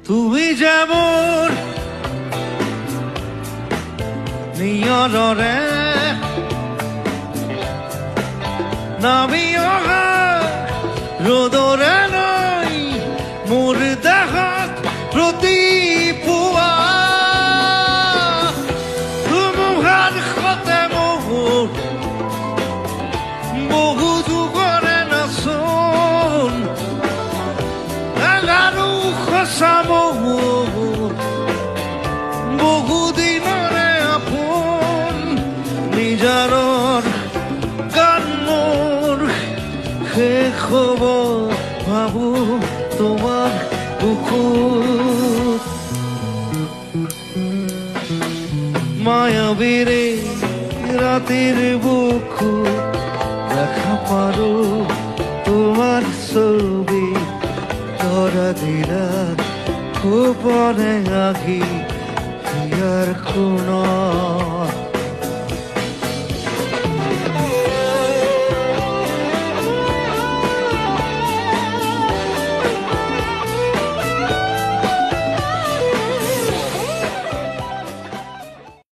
তুমি যেমন নিয়ৰৰে নামি অহা ৰ'দৰে নাই মোৰ দেহত প্ৰতিপুৱা ধুমুহাৰ সতে মোৰ বহু যুগৰে নাচোন আৰু সঁচা মোৰ বহু দিনৰে আপোন নিজাৰৰ গান মোৰ শেষ হ'ব ভাবো তোমাৰ বুকুত মায়াবীৰে ৰাতিৰ বুকুত দেখা পাৰো তোমাৰ ছবি ধৰা দিলা গোপনে আহি ইয়াৰ কোণত